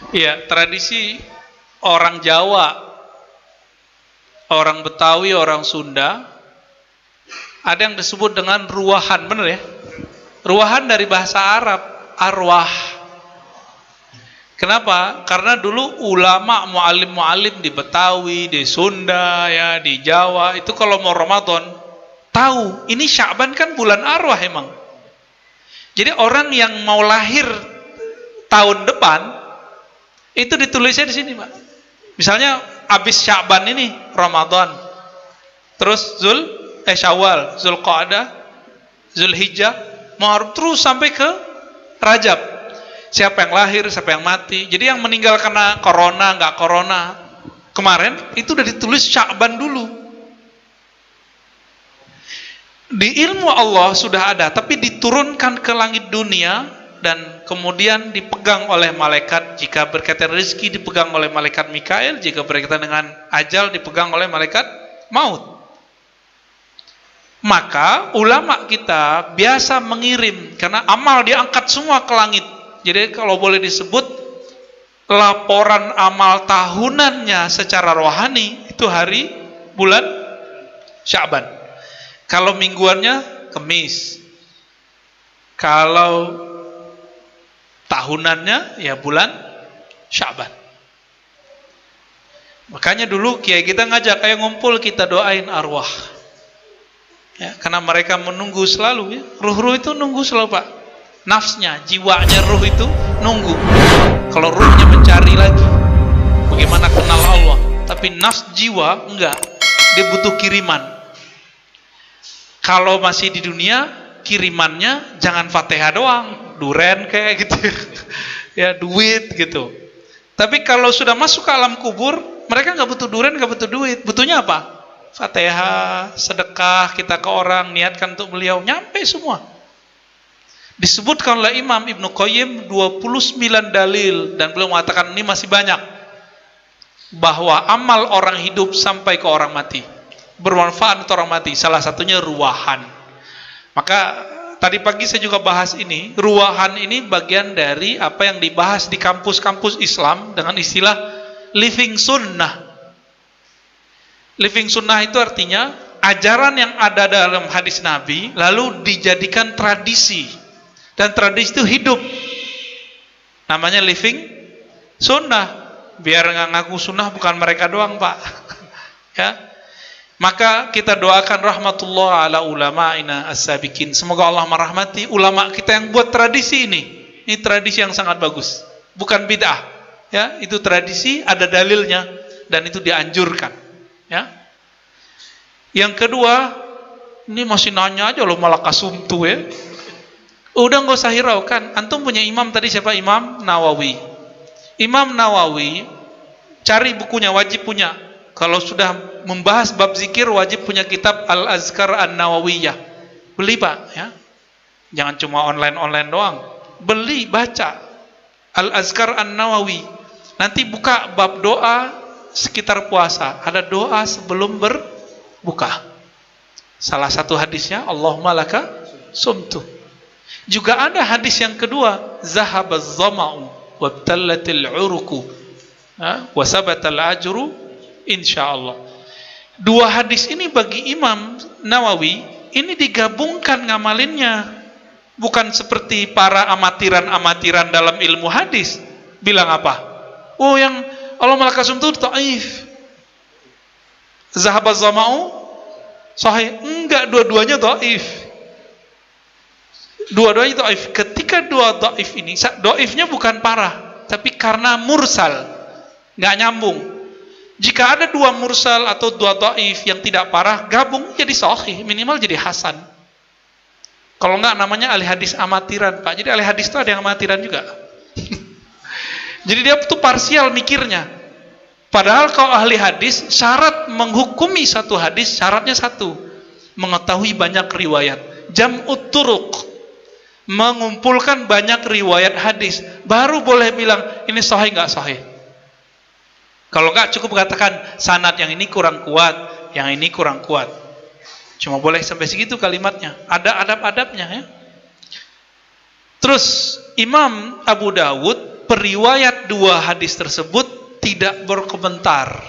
Iya, tradisi orang Jawa, orang Betawi, orang Sunda, ada yang disebut dengan ruwahan, benar ya? Ruwahan dari bahasa Arab, arwah. Kenapa? Karena dulu ulama mualim-mualim di Betawi, di Sunda, ya, di Jawa, itu kalau mau Ramadan, tahu ini Sya'ban kan bulan arwah emang. Jadi orang yang mau lahir tahun depan itu ditulisnya di sini, Pak. Misalnya habis Sya'ban ini Ramadan. Terus Syawal, Zulqa'dah, Zulhijjah, Muharram, terus sampai ke Rajab. Siapa yang lahir, siapa yang mati. Jadi yang meninggal karena corona, nggak corona kemarin itu udah ditulis Sya'ban dulu. Di ilmu Allah sudah ada, tapi diturunkan ke langit dunia dan kemudian dipegang oleh malaikat. Jika berkaitan rezeki dipegang oleh malaikat Mikail, jika berkaitan dengan ajal dipegang oleh malaikat maut. Maka ulama kita biasa mengirim, karena amal diangkat semua ke langit. Jadi kalau boleh disebut laporan amal tahunannya secara rohani itu hari bulan Sya'ban. Kalau mingguannya Kamis. Kalau tahunannya ya bulan Sya'ban. Makanya dulu kiai kita ngajak, ayo ngumpul kita doain arwah. Ya, karena mereka menunggu selalu ya. Ruh-ruh itu nunggu selalu, Pak. Nafsnya, jiwanya ruh itu nunggu. Kalau ruhnya mencari lagi bagaimana kenal Allah, tapi nafs jiwa enggak, dia butuh kiriman. Kalau masih di dunia, kirimannya jangan Fatihah doang, duren kayak gitu ya, duit gitu. Tapi kalau sudah masuk ke alam kubur, mereka nggak butuh duren, nggak butuh duit. Butuhnya apa? Fatihah, sedekah kita ke orang, niatkan untuk beliau, nyampe semua. Disebutkan oleh Imam Ibnu Qayyim 29 dalil, dan beliau mengatakan ini masih banyak, bahwa amal orang hidup sampai ke orang mati, bermanfaat untuk orang mati. Salah satunya ruwahan. Maka tadi pagi saya juga bahas ini. Ruwahan ini bagian dari apa yang dibahas di kampus-kampus Islam dengan istilah living sunnah. Living sunnah itu artinya ajaran yang ada dalam hadis Nabi lalu dijadikan tradisi. Dan tradisi itu hidup. Namanya living sunnah. Biar nggak ngaku sunnah bukan mereka doang, Pak. Ya. Maka kita doakan rahmatullah ala ulama'ina as-sabiqin. Semoga Allah merahmati ulama kita yang buat tradisi ini. Ini tradisi yang sangat bagus. Bukan bid'ah. Ya, itu tradisi, ada dalilnya dan itu dianjurkan. Ya. Yang kedua, ini masih nanya aja loh malah kasumtu ya. Udah nggak usah hiraukan. Antum punya imam tadi siapa? Imam Nawawi. Imam Nawawi, cari bukunya, wajib punya. Kalau sudah membahas bab zikir, wajib punya kitab Al-Azkar An-Nawawiyah. Beli, Pak, ya. Jangan cuma online doang. Beli, baca Al-Azkar An-Nawawi. Nanti buka bab doa sekitar puasa. Ada doa sebelum berbuka. Salah satu hadisnya, Allahumma laka sumtu. Juga ada hadis yang kedua, zahabaz zama'u wabtallatil uruku wa sabatal ajru insyaallah. Dua hadis ini bagi Imam Nawawi ini digabungkan ngamalinnya, bukan seperti para amatiran dalam ilmu hadis bilang apa? Oh, yang Allah malakasum itu dhaif, zahabaz zama'u sahih. Enggak, dua-duanya dhaif. Dua-duanya dhaif. Ketika dua dhaif ini, dhaifnya bukan parah, tapi karena mursal, nggak nyambung. Jika ada dua mursal atau dua dhaif yang tidak parah, gabung jadi sahih, minimal jadi hasan. Kalau nggak namanya ahli hadis amatiran, Pak. Jadi ahli hadis itu ada yang amatiran juga. Jadi dia tuh parsial mikirnya. Padahal kalau ahli hadis, syarat menghukumi satu hadis, syaratnya satu, mengetahui banyak riwayat. Jam'ut turuq, mengumpulkan banyak riwayat hadis, baru boleh bilang ini sahih nggak sahih. Kalau nggak, cukup katakan sanad yang ini kurang kuat, yang ini kurang kuat. Cuma boleh sampai segitu kalimatnya. Ada adab-adabnya ya. Terus Imam Abu Dawud Periwayat dua hadis tersebut tidak berkomentar.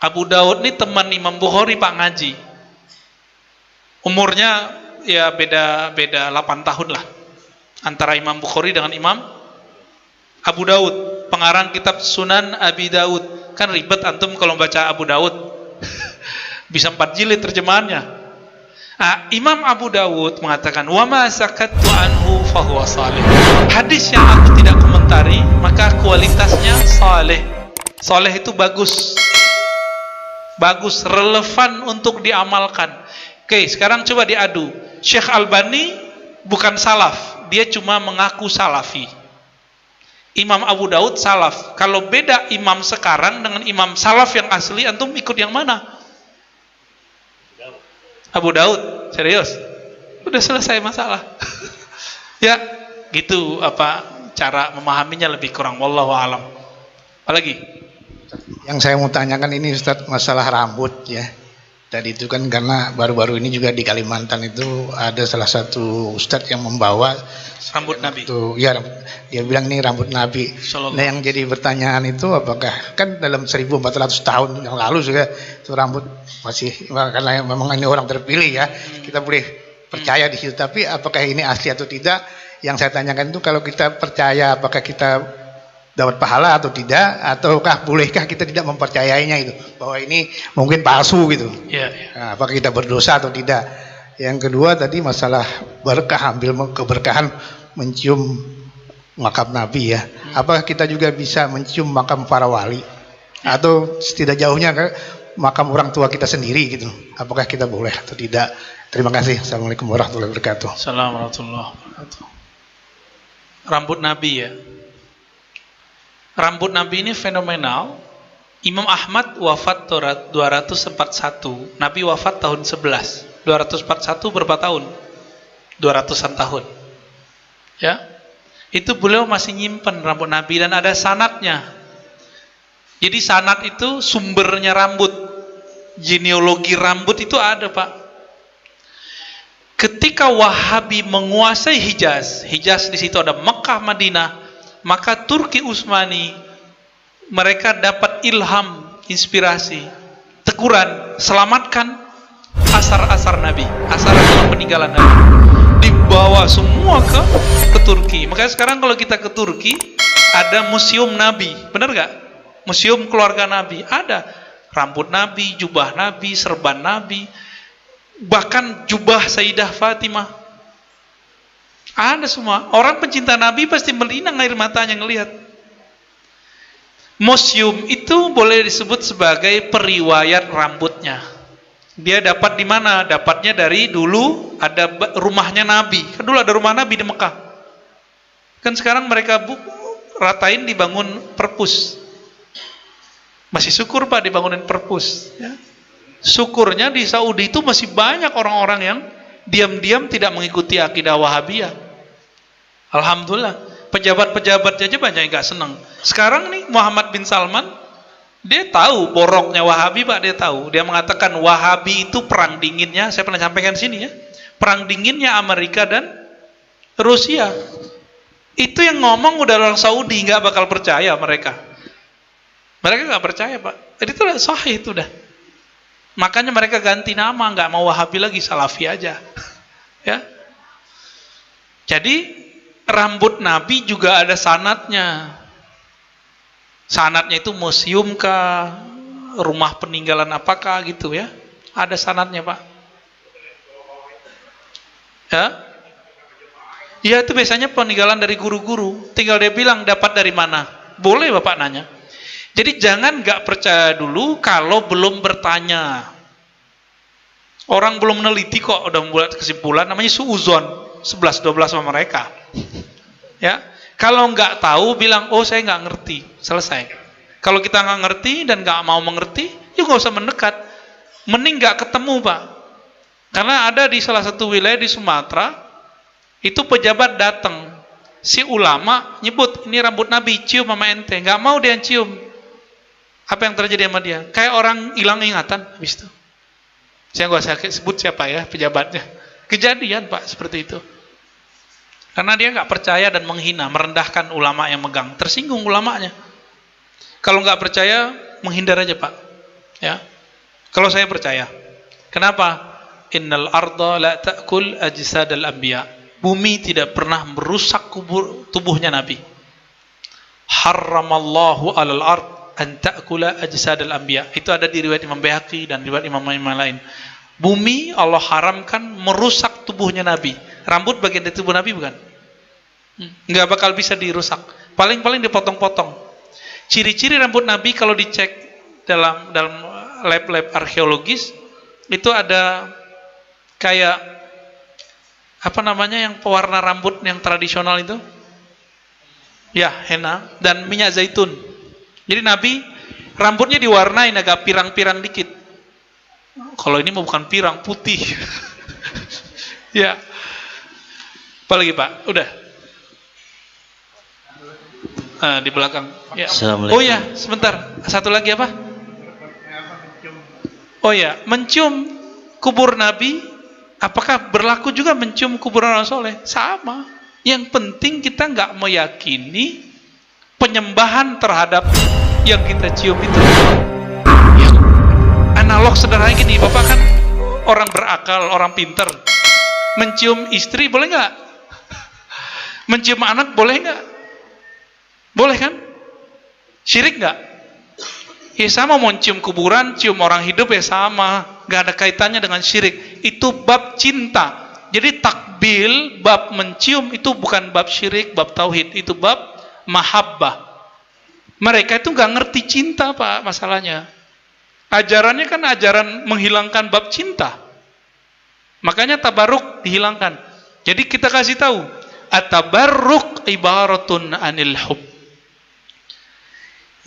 Abu Daud ini teman Imam Bukhari Pak ngaji. Umurnya ya beda 8 tahun lah antara Imam Bukhari dengan Imam Abu Daud, pengarang kitab Sunan Abi Daud. Kan ribet antum kalau baca Abu Daud. Bisa 4 jilid terjemahannya. Imam Abu Dawud mengatakan, wa ma sakattu anhu fahuwa salih. Hadis yang aku tidak komentari, maka kualitasnya saleh. Saleh itu bagus. Bagus, relevan untuk diamalkan. Oke, sekarang coba diadu. Syekh Albani bukan salaf, dia cuma mengaku salafi. Imam Abu Dawud salaf. Kalau beda imam sekarang dengan imam salaf yang asli, antum ikut yang mana? Abu Daud, serius? Udah selesai masalah. Ya, gitu cara memahaminya lebih kurang. Wallahu a'lam. Apalagi? Yang saya mau tanyakan ini Ustaz, masalah rambut ya. Tadi itu kan karena baru-baru ini juga di Kalimantan itu ada salah satu Ustadz yang membawa rambut Nabi. Ya, dia bilang ini rambut Nabi. Nah, yang jadi pertanyaan itu apakah kan dalam 1400 tahun yang lalu juga itu rambut masih, karena memang ini orang terpilih ya, kita boleh percaya di situ. Tapi apakah ini asli atau tidak? Yang saya tanyakan itu kalau kita percaya apakah kita dapat pahala atau tidak, ataukah bolehkah kita tidak mempercayainya itu bahwa ini mungkin palsu gitu. Ya. Nah, apakah kita berdosa atau tidak? Yang kedua tadi masalah berkah, ambil keberkahan mencium makam Nabi ya. Apakah kita juga bisa mencium makam para wali atau tidak jauhnya ke makam orang tua kita sendiri gitu? Apakah kita boleh atau tidak? Terima kasih. Assalamualaikum warahmatullahi wabarakatuh. Assalamualaikum warahmatullahi wabarakatuh. Rambut Nabi ya. Rambut Nabi ini fenomenal. Imam Ahmad wafat 241, Nabi wafat tahun 11. 241 berapa tahun? 200-an tahun. Ya. Itu beliau masih nyimpen rambut Nabi dan ada sanadnya. Jadi sanad itu sumbernya rambut. Genealogi rambut itu ada, Pak. Ketika Wahabi menguasai Hijaz di situ ada Mekah, Madinah, maka Turki Utsmani mereka dapat ilham, inspirasi, teguran, selamatkan asar-asar Nabi, asar-asar peninggalan Nabi, dibawa semua ke Turki. Makanya sekarang kalau kita ke Turki ada museum Nabi, benar gak? Museum keluarga Nabi, ada rambut Nabi, jubah Nabi, serban Nabi, bahkan jubah Sayyidah Fatimah. Ada semua. Orang pencinta Nabi pasti melinang air matanya ngelihat. Museum itu boleh disebut sebagai periwayat rambutnya. Dia dapat di mana? Dapatnya dari dulu ada rumahnya Nabi. Kan dulu ada rumah Nabi di Mekah. Kan sekarang mereka ratain dibangun perpus. Masih syukur Pak dibangunin perpus. Ya. Syukurnya di Saudi itu masih banyak orang-orang yang diam-diam tidak mengikuti akidah Wahabiyah. Alhamdulillah, pejabat-pejabat aja banyak yang gak senang. Sekarang nih Muhammad bin Salman, dia tahu boroknya Wahabi, Pak, dia tahu. Dia mengatakan Wahabi itu perang dinginnya, saya pernah sampaikan di sini ya. Perang dinginnya Amerika dan Rusia. Itu yang ngomong udah orang Saudi, nggak bakal percaya mereka. Mereka nggak percaya, Pak. Jadi itu udah sahih itu dah. Makanya mereka ganti nama, nggak mau Wahabi lagi, Salafi aja. Ya. Jadi rambut Nabi juga ada sanadnya. Sanadnya itu museum kah, rumah peninggalan apakah gitu ya. Ada sanadnya, Pak. Ya. Ya itu biasanya peninggalan dari guru-guru. Tinggal dia bilang dapat dari mana. Boleh Bapak nanya. Jadi jangan nggak percaya dulu kalau belum bertanya. Orang belum meneliti kok udah membuat kesimpulan, namanya suuzon. 11-12 sama mereka. Ya, kalau nggak tahu bilang oh saya nggak ngerti, selesai. Kalau kita nggak ngerti dan nggak mau mengerti, ya nggak usah mendekat. Mending nggak ketemu, Pak. Karena ada di salah satu wilayah di Sumatera, itu pejabat datang, si ulama nyebut ini rambut Nabi, cium sama ente, nggak mau dia cium. Apa yang terjadi sama dia? Kayak orang hilang ingatan habis itu. Saya nggak usah sebut siapa ya pejabatnya. Kejadian Pak seperti itu. Karena dia nggak percaya dan menghina, merendahkan ulama yang megang, tersinggung ulamanya. Kalau nggak percaya, menghindar aja Pak. Ya. Kalau saya percaya, kenapa? Innal arda la ta'kul ajsadal anbiya. Bumi tidak pernah merusak tubuhnya Nabi. Harramallahu alal ard an ta'kula ajsadal anbiya. Itu ada di riwayat Imam Baihaqi dan riwayat imam-imam lain. Bumi Allah haramkan merusak tubuhnya Nabi. Rambut bagian dari tubuh Nabi bukan? Nggak bakal bisa dirusak. Paling-paling dipotong-potong. Ciri-ciri rambut Nabi kalau dicek dalam lab-lab arkeologis itu ada kayak apa namanya yang pewarna rambut yang tradisional itu? Ya, henna dan minyak zaitun. Jadi Nabi rambutnya diwarnain agak pirang-pirang dikit. Kalau ini mah bukan pirang, putih. Ya. Apalagi Pak? Udah. Di belakang. Ya. Oh ya, sebentar. Satu lagi apa? Oh ya, mencium kubur Nabi, apakah berlaku juga mencium kuburan orang soleh? Sama. Yang penting kita nggak meyakini penyembahan terhadap yang kita cium itu. Ya. Analog sederhana gini, Bapak kan orang berakal, orang pinter. Mencium istri boleh nggak? Mencium anak boleh nggak? Boleh kan? Syirik nggak? Ya sama, mau cium kuburan, cium orang hidup ya sama, nggak ada kaitannya dengan syirik. Itu bab cinta. Jadi takbil, bab mencium itu bukan bab syirik, bab tauhid, itu bab mahabbah. Mereka itu nggak ngerti cinta Pak, masalahnya. Ajarannya kan ajaran menghilangkan bab cinta. Makanya tabarruk dihilangkan. Jadi kita kasih tahu, at-tabarruk ibaratun anil hub.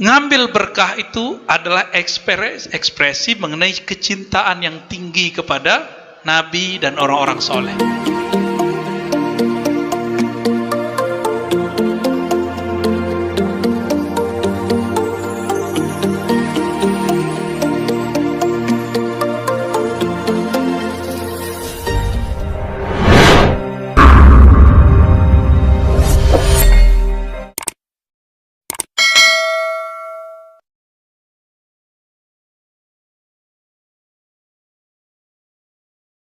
Ngambil berkah itu adalah ekspresi mengenai kecintaan yang tinggi kepada Nabi dan orang-orang soleh.